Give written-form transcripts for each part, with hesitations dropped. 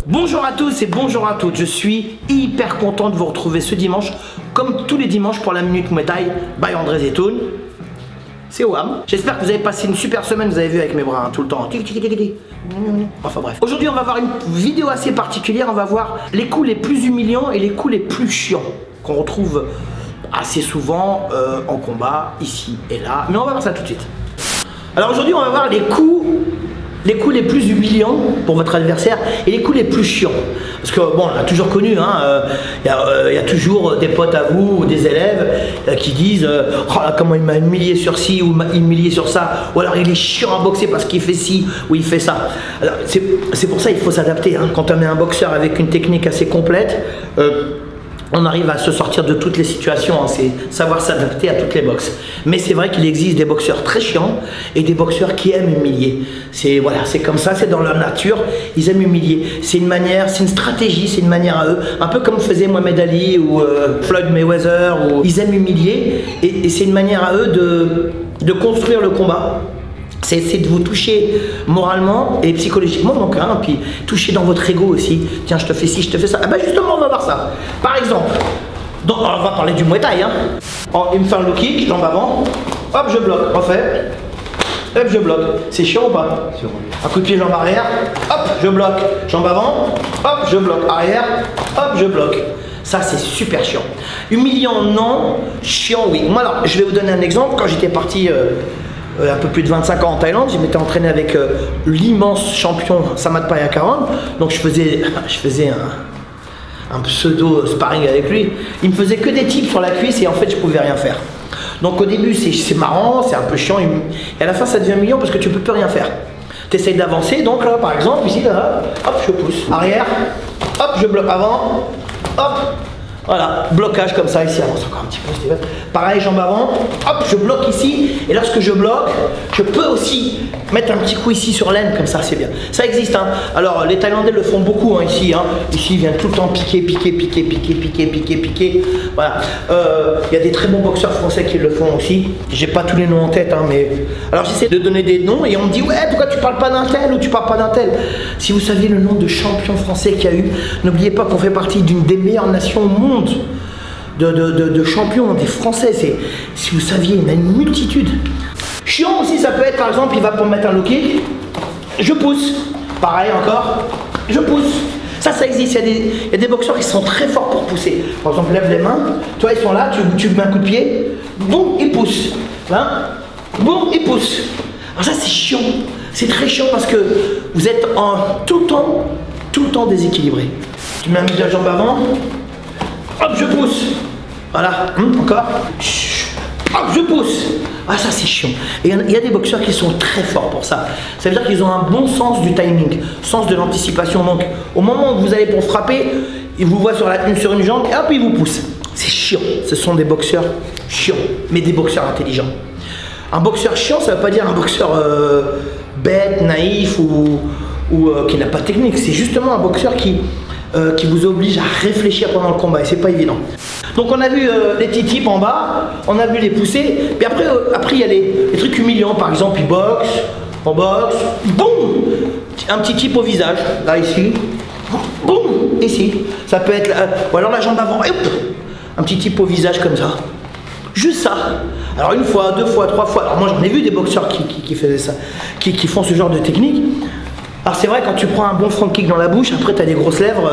Bonjour à tous et bonjour à toutes, je suis hyper content de vous retrouver ce dimanche, comme tous les dimanches pour la Minute Muay Thai by André Zetoun. C'est Wam. J'espère que vous avez passé une super semaine, vous avez vu avec mes bras hein, tout le temps. Enfin bref. Aujourd'hui on va voir une vidéo assez particulière, on va voir les coups les plus humiliants et les coups les plus chiants qu'on retrouve assez souvent en combat, ici et là. Mais on va voir ça tout de suite. Alors aujourd'hui on va voir les coups les plus humiliants pour votre adversaire et les coups les plus chiants. Parce que bon, on l'a toujours connu, hein, y a toujours des potes à vous ou des élèves qui disent oh là, comment il m'a humilié sur ci ou m'a humilié sur ça, ou alors il est chiant à boxer parce qu'il fait ci ou il fait ça. Alors c'est pour ça qu'il faut s'adapter. Hein. Quand on est un boxeur avec une technique assez complète, on arrive à se sortir de toutes les situations, hein, c'est savoir s'adapter à toutes les boxes. Mais c'est vrai qu'il existe des boxeurs très chiants et des boxeurs qui aiment humilier. C'est voilà, c'est comme ça, c'est dans leur nature, ils aiment humilier. C'est une manière, c'est une stratégie, c'est une manière à eux, un peu comme faisait Mohamed Ali ou Floyd Mayweather, où ils aiment humilier et c'est une manière à eux de construire le combat. C'est de vous toucher moralement et psychologiquement, donc, hein, puis toucher dans votre ego aussi. Tiens, je te fais ci, je te fais ça. Ah ben justement, on va voir ça. Par exemple, on va parler du Muay Thai. Hein. Il me fait un low kick, jambe avant, hop, je bloque, refait, hop, je bloque. C'est chiant ou pas? Un coup de pied, jambe arrière, hop, je bloque, jambe avant, hop, je bloque, arrière, hop, je bloque. Ça, c'est super chiant. Humiliant, non. Chiant, oui. Moi, alors, je vais vous donner un exemple. Quand j'étais parti un peu plus de 25 ans en Thaïlande, je m'étais entraîné avec l'immense champion Samat Payakaran. Donc je faisais un pseudo sparring avec lui. Il me faisait que des tips sur la cuisse et en fait je pouvais rien faire. Donc au début c'est marrant, c'est un peu chiant et à la fin ça devient humiliant parce que tu peux plus rien faire. Tu essayes d'avancer, donc là par exemple ici là, hop je pousse, arrière, hop je bloque avant, hop. Voilà, blocage comme ça ici, avance encore un petit peu. Pareil, jambe avant, hop, je bloque ici. Et lorsque je bloque, je peux aussi mettre un petit coup ici sur l'aine, comme ça, c'est bien. Ça existe, hein. Alors, les Thaïlandais le font beaucoup, hein, ici. Hein. Ici, ils viennent tout le temps piquer. Voilà. Il y a des très bons boxeurs français qui le font aussi. J'ai pas tous les noms en tête, hein, mais... Alors, j'essaie de donner des noms et on me dit, ouais, pourquoi tu parles pas d'un tel ou tu parles pas d'un tel? Si vous saviez le nom de champion français qu'il y a eu, n'oubliez pas qu'on fait partie d'une des meilleures nations au monde. De champions, des Français, si vous saviez, il y en a une multitude. Chiant aussi, ça peut être par exemple, il va pour mettre un low kick, je pousse, pareil encore, je pousse. Ça existe, il y a des boxeurs qui sont très forts pour pousser. Par exemple, lève les mains, toi ils sont là, tu mets un coup de pied, boum, ils poussent. Hein, boum, ils poussent. Alors ça c'est chiant, c'est très chiant parce que vous êtes tout le temps déséquilibré. Tu mets un de la jambe avant. Hop, je pousse. Voilà, encore. Hop, je pousse. Ah, ça c'est chiant. Et il y a des boxeurs qui sont très forts pour ça. Ça veut dire qu'ils ont un bon sens du timing, sens de l'anticipation. Donc, au moment où vous allez pour frapper, ils vous voient sur une jambe et hop, ils vous poussent. C'est chiant. Ce sont des boxeurs chiants, mais des boxeurs intelligents. Un boxeur chiant, ça ne veut pas dire un boxeur bête, naïf ou qui n'a pas de technique. C'est justement un boxeur qui vous oblige à réfléchir pendant le combat et c'est pas évident. Donc on a vu les petits tips en bas, on a vu les poussées, puis après il y a les trucs humiliants, par exemple il boxe, on boxe, boum, un petit tip au visage, là ici, boum, ici, ça peut être, ou alors la jambe avant, hop, un petit tip au visage comme ça, juste ça. Alors une fois, deux fois, trois fois, alors moi j'en ai vu des boxeurs qui faisaient ça, qui font ce genre de technique. Alors c'est vrai quand tu prends un bon front kick dans la bouche, après tu as des grosses lèvres.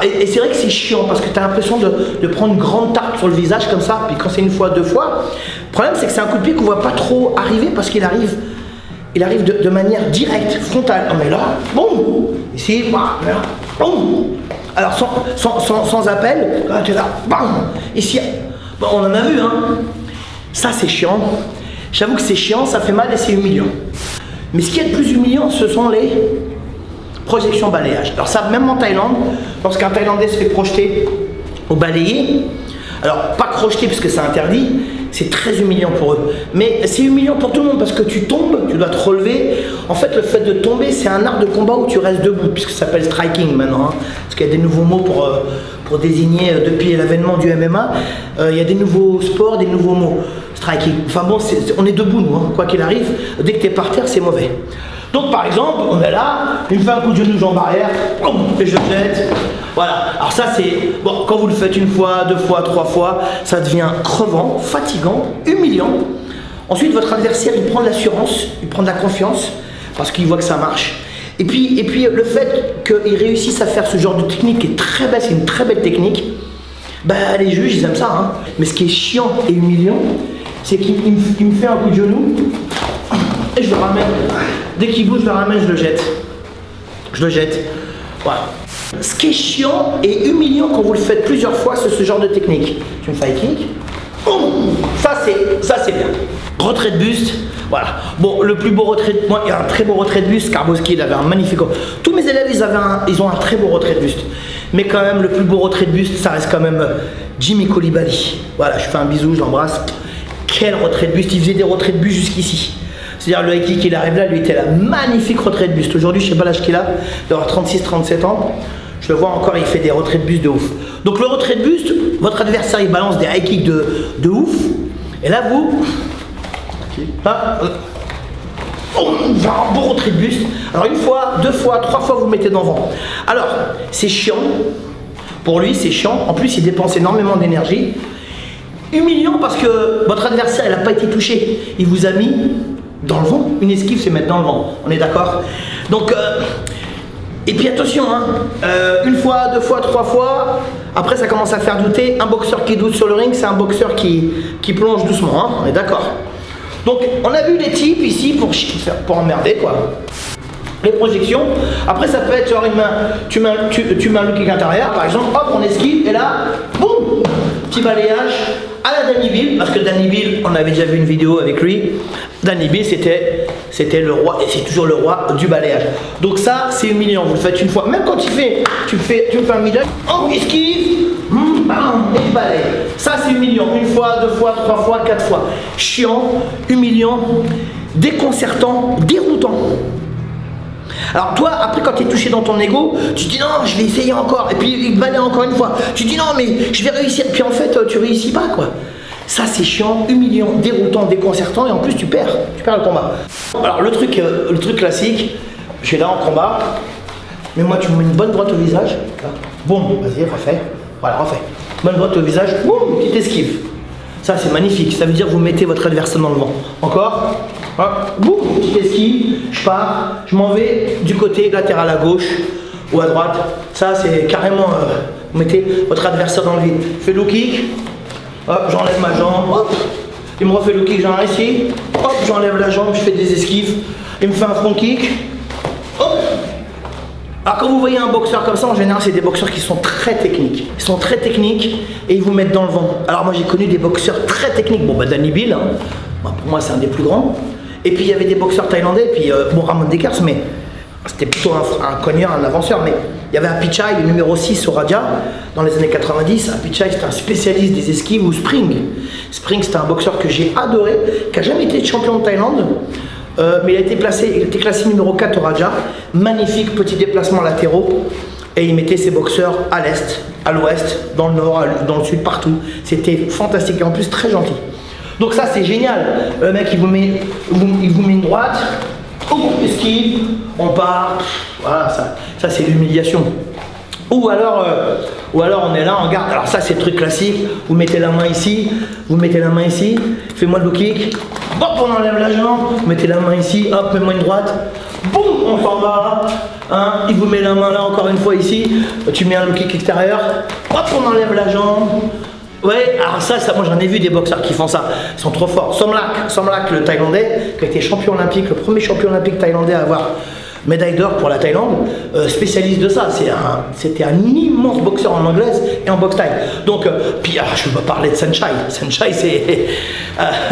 Et c'est vrai que c'est chiant parce que tu as l'impression de prendre une grande tarte sur le visage comme ça. Puis quand c'est une fois, deux fois, le problème c'est que c'est un coup de pied qu'on ne voit pas trop arriver parce qu'il arrive de manière directe, frontale. On est là, boum, ici, là, boum. Alors sans appel, là tu es là, bam, ici. Bon, on en a vu, hein. Ça c'est chiant. J'avoue que c'est chiant, ça fait mal et c'est humiliant. Mais ce qui est le plus humiliant, ce sont les projections balayage. Alors ça, même en Thaïlande, lorsqu'un Thaïlandais se fait projeter au balayé, Alors, pas crocheter parce que c'est interdit, c'est très humiliant pour eux. Mais c'est humiliant pour tout le monde parce que tu tombes, tu dois te relever. En fait, le fait de tomber, c'est un art de combat où tu restes debout, puisque ça s'appelle striking maintenant. Hein, parce qu'il y a des nouveaux mots pour désigner, depuis l'avènement du MMA, il y a des nouveaux sports, des nouveaux mots. Striking. Enfin bon, on est debout, nous, hein, quoi qu'il arrive. Dès que tu es par terre, c'est mauvais. Donc par exemple, on est là, il me fait un coup de genou jambe arrière, et je jette. Voilà. Alors ça c'est, bon, quand vous le faites une fois, deux fois, trois fois, ça devient crevant, fatigant, humiliant. Ensuite, votre adversaire, il prend de l'assurance, il prend de la confiance, parce qu'il voit que ça marche. Et puis le fait qu'il réussisse à faire ce genre de technique qui est très belle, c'est une très belle technique, bah les juges, ils aiment ça. Hein. Mais ce qui est chiant et humiliant, c'est qu'il me fait un coup de genou, et je le ramène. Dès qu'il bouge, je le ramène, je le jette. Je le jette. Voilà. Ce qui est chiant et humiliant quand vous le faites plusieurs fois, c'est ce genre de technique. Tu me fais un kick. Ça c'est bien. Retrait de buste. Voilà. Bon, le plus beau retrait de... Moi, il y a un très beau retrait de buste. Karboski, il avait un magnifique... Tous mes élèves, ils ont un très beau retrait de buste. Mais quand même, le plus beau retrait de buste, ça reste quand même Jimmy Coulibaly. Voilà, je fais un bisou, je l'embrasse. Quel retrait de buste. Il faisait des retraits de buste jusqu'ici. C'est-à-dire le high kick, il arrive là, lui était là, magnifique retrait de buste. Aujourd'hui, je sais pas l'âge qu'il a, il doit avoir 36-37 ans. Je le vois encore, il fait des retraits de buste de ouf. Donc le retrait de buste, votre adversaire, il balance des high kicks de ouf. Et là, vous... Là, un beau retrait de buste. Alors une fois, deux fois, trois fois, vous le mettez dans le vent. Alors, c'est chiant. Pour lui, c'est chiant. En plus, il dépense énormément d'énergie. Humiliant parce que votre adversaire, il n'a pas été touché. Il vous a mis... dans le vent. Une esquive, c'est mettre dans le vent. On est d'accord? Donc, et puis attention, hein, une fois, deux fois, trois fois, après ça commence à faire douter. Un boxeur qui doute sur le ring, c'est un boxeur qui plonge doucement, hein, on est d'accord? Donc, on a vu des types ici pour emmerder, quoi. Les projections. Après, ça peut être genre une main, tu mets un look kick intérieur, par exemple, hop, on esquive, et là, boum, petit balayage à la Danny Bill, parce que Danny Bill, on avait déjà vu une vidéo avec lui. Danny Bill, c'était le roi, et c'est toujours le roi du balayage. Donc ça, c'est humiliant, vous le faites une fois. Même quand tu me fais un middle, on esquive, bam, et tu balayes. Ça, c'est humiliant. Une fois, deux fois, trois fois, quatre fois. Chiant, humiliant, déconcertant, déroutant. Alors toi, après quand tu es touché dans ton ego, tu dis non, je vais essayer encore, et puis il balaye encore une fois. Tu dis non, mais je vais réussir, puis en fait, tu réussis pas, quoi. Ça, c'est chiant, humiliant, déroutant, déconcertant, et en plus, tu perds le combat. Alors le truc classique, je suis là en combat, mais moi, tu me mets une bonne droite au visage, boum, vas-y, refais, voilà, refais. Bonne droite au visage, boum, petite esquive. Ça, c'est magnifique, ça veut dire que vous mettez votre adversaire dans le vent. Encore. Boum, petite esquive, je pars, je m'en vais du côté latéral à gauche ou à droite. Ça, c'est carrément, vous mettez votre adversaire dans le vide. Fais low kick, hop, j'enlève ma jambe, hop, il me refait low kick, j'en ici, hop, j'enlève la jambe, je fais des esquives, il me fait un front kick, hop. Alors quand vous voyez un boxeur comme ça, en général, c'est des boxeurs qui sont très techniques. Ils sont très techniques et ils vous mettent dans le vent. Alors moi, j'ai connu des boxeurs très techniques. Bon, bah Danny Bill, hein, bah, pour moi, c'est un des plus grands. Et puis il y avait des boxeurs thaïlandais, puis bon, Ramon Dekers, mais c'était plutôt un cogneur, un avanceur, mais il y avait Apichai, le numéro 6 au Raja, dans les années 90. Apichai, c'était un spécialiste des esquives, ou Spring. Spring, c'était un boxeur que j'ai adoré, qui n'a jamais été champion de Thaïlande, mais il était classé numéro 4 au Raja. Magnifique, petit déplacement latéraux, et il mettait ses boxeurs à l'est, à l'ouest, dans le nord, dans le sud, partout. C'était fantastique, et en plus très gentil. Donc ça c'est génial, le mec il vous met une droite, esquive, on part, voilà, ça c'est l'humiliation. Ou alors on est là en garde, alors ça c'est le truc classique, vous mettez la main ici, fais-moi le low kick, hop on enlève la jambe, vous mettez la main ici, hop mets-moi une droite, boum on s'en va, hein, il vous met la main là encore une fois ici, tu mets un low kick extérieur, hop on enlève la jambe. Ouais, alors ça moi j'en ai vu des boxeurs qui font ça, ils sont trop forts. Somlak, le Thaïlandais, qui a été champion olympique, le premier champion olympique thaïlandais à avoir médaille d'or pour la Thaïlande, spécialiste de ça. C'était un immense boxeur en anglaise et en boxe thaï. Donc, puis je vais parler de Saenchai. Saenchai, c'est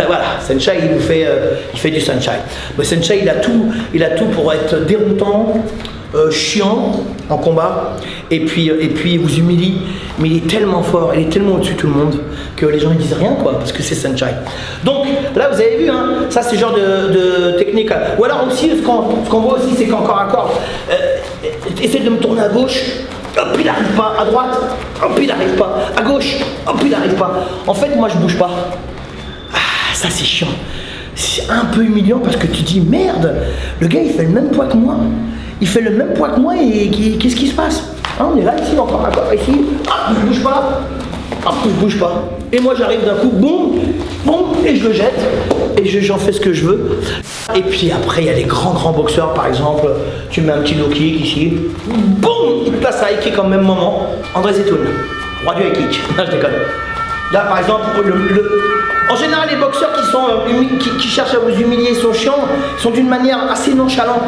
voilà, Saenchai il fait du Saenchai. Mais Saenchai il a tout pour être déroutant, chiant en combat et puis il vous humilie, mais il est tellement fort, il est tellement au-dessus de tout le monde que les gens ne disent rien quoi, parce que c'est Sunshine. Donc là vous avez vu, hein, ça c'est le genre de technique. Ou alors aussi ce qu'on voit aussi c'est qu'en corps à corps, essaie de me tourner à gauche, hop il n'arrive pas, à droite, hop il n'arrive pas, à gauche, hop il n'arrive pas. En fait moi je bouge pas. Ah ça c'est chiant. C'est un peu humiliant parce que tu dis merde, le gars il fait le même poids que moi. Il fait le même poids que moi et qu'est-ce qui se passe? Hein, on est là ici, encore ici, hop, je bouge pas, hop, je bouge pas. Et moi j'arrive d'un coup, boum, boum, et je le jette, et j'en fais ce que je veux. Et puis après il y a les grands boxeurs, par exemple, tu mets un petit low kick ici, boum, il te place un high kick en même moment. André Zetoun, roi du high kick, non je déconne. Là par exemple, en général les boxeurs qui cherchent à vous humilier sont chiants, sont d'une manière assez nonchalante.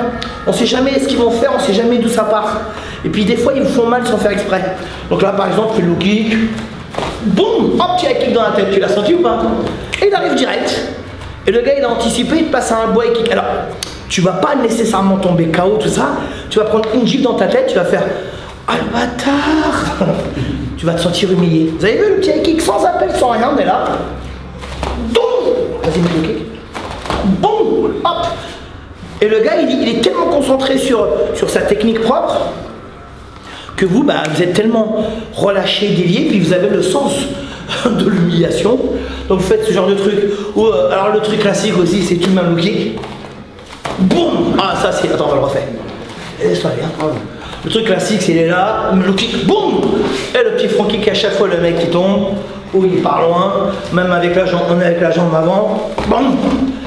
On sait jamais ce qu'ils vont faire, on sait jamais d'où ça part. Et puis des fois ils vous font mal sans faire exprès. Donc là par exemple, fais le low kick, boum, hop, tu as un kick dans la tête, tu l'as senti ou pas? Et il arrive direct. Et le gars il a anticipé, il te passe un bois kick. Alors, tu vas pas nécessairement tomber KO, tout ça, tu vas prendre une gifle dans ta tête, tu vas faire ah le bâtard. Tu vas te sentir humilié. Vous avez vu le petit high kick sans appel, sans rien, on est là. Boum. Vas-y, mets le kick. Boum. Hop. Et le gars, il est tellement concentré sur sa technique propre que vous, bah, vous êtes tellement relâché, délié, puis vous avez le sens de l'humiliation. Donc vous faites ce genre de truc. Ou, alors le truc classique aussi, c'est tu mets un low kick. Boum. Ah ça c'est... Attends, on va le refaire. Laisse-moi bien. Le truc classique, c'est il est là, le kick, boum. Et le petit front kick à chaque fois, le mec qui tombe, ou il part loin, même avec la jambe, on est avec la jambe avant, boum.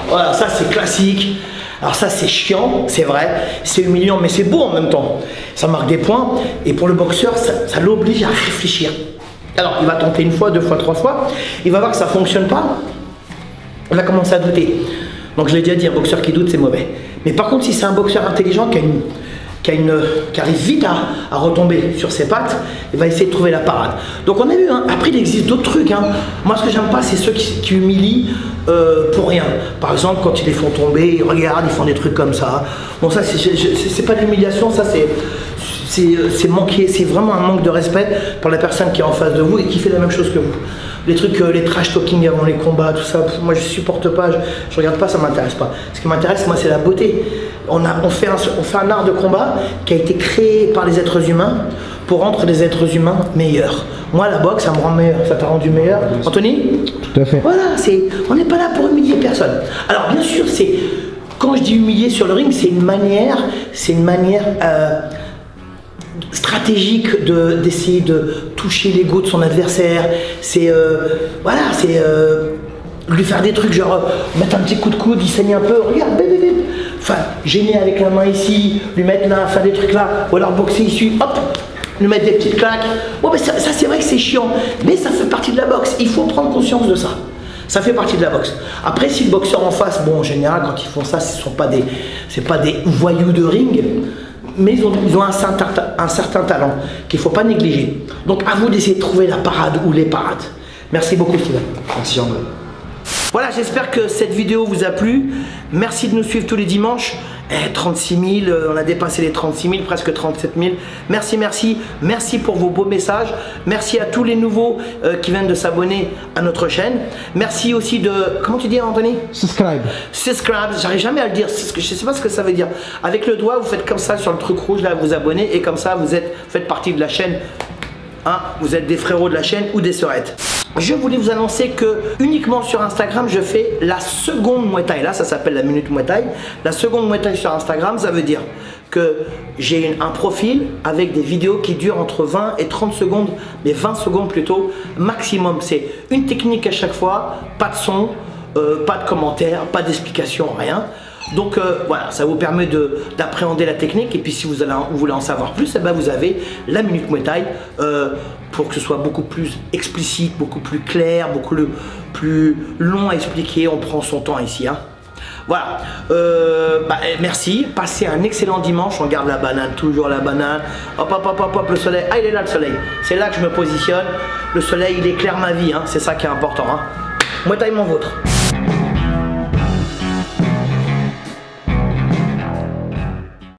Voilà, ça c'est classique. Alors ça c'est chiant, c'est vrai, c'est humiliant, mais c'est beau en même temps. Ça marque des points, et pour le boxeur, ça l'oblige à réfléchir. Alors il va tenter une fois, deux fois, trois fois, il va voir que ça ne fonctionne pas, il va commencer à douter. Donc je l'ai déjà dit, un boxeur qui doute, c'est mauvais. Mais par contre, si c'est un boxeur intelligent qui arrive vite à retomber sur ses pattes, il va essayer de trouver la parade. Donc on a vu, hein, après il existe d'autres trucs. Hein. Moi ce que j'aime pas, c'est ceux qui humilient pour rien. Par exemple, quand ils les font tomber, ils regardent, ils font des trucs comme ça. Bon ça c'est pas de l'humiliation, ça c'est manquer, c'est vraiment un manque de respect pour la personne qui est en face de vous et qui fait la même chose que vous. Les trucs, les trash talking avant les combats, tout ça, moi je supporte pas, je regarde pas, ça m'intéresse pas. Ce qui m'intéresse, moi, c'est la beauté. On fait un art de combat qui a été créé par les êtres humains pour rendre les êtres humains meilleurs. Moi, la boxe, ça me rend meilleur. Ça t'a rendu meilleur, Anthony? Tout à fait. Voilà, on n'est pas là pour humilier personne. Alors, bien sûr, quand je dis humilier sur le ring, c'est une manière stratégique d'essayer de toucher l'ego de son adversaire. C'est voilà, c'est lui faire des trucs genre mettre un petit coup de coude, il saigne un peu, regarde, bébé. Enfin, gêner avec la main ici, lui mettre là, faire des trucs là, ou alors boxer ici, hop, lui mettre des petites claques. Bon, mais ça c'est vrai que c'est chiant, mais ça fait partie de la boxe. Il faut prendre conscience de ça. Ça fait partie de la boxe. Après, si le boxeur en face, bon, en général, quand ils font ça, c'est pas des voyous de ring. Mais ils ont un certain talent qu'il ne faut pas négliger. Donc à vous d'essayer de trouver la parade ou les parades. Merci beaucoup Steven. Merci André. Voilà, j'espère que cette vidéo vous a plu. Merci de nous suivre tous les dimanches. 36 000, on a dépassé les 36 000, presque 37 000. Merci pour vos beaux messages. Merci à tous les nouveaux qui viennent de s'abonner à notre chaîne. Merci aussi de, comment tu dis Anthony? Subscribe. J'arrive jamais à le dire, je sais pas ce que ça veut dire. Avec le doigt, vous faites comme ça sur le truc rouge, là, vous abonnez et comme ça, vous faites partie de la chaîne. Hein, vous êtes des frérots de la chaîne ou des sœurettes. Je voulais vous annoncer que uniquement sur Instagram, je fais la seconde Muay Thai. Là, ça s'appelle la minute Muay Thai. La seconde Muay Thai sur Instagram, ça veut dire que j'ai un profil avec des vidéos qui durent entre 20 et 30 secondes, mais 20 secondes plutôt maximum. C'est une technique à chaque fois, pas de son, pas de commentaires, pas d'explication, rien. Donc voilà, ça vous permet d'appréhender la technique. Et puis si vous voulez en savoir plus, eh ben, vous avez la minute Muay Thai pour que ce soit beaucoup plus explicite, beaucoup plus clair, beaucoup plus long à expliquer. On prend son temps ici. Hein. Voilà, merci, passez un excellent dimanche. On garde la banane, toujours la banane. Hop, hop, hop, hop, hop, le soleil. Ah, il est là le soleil. C'est là que je me positionne. Le soleil, il éclaire ma vie. Hein. C'est ça qui est important. Hein. Muay Thai, mon vôtre.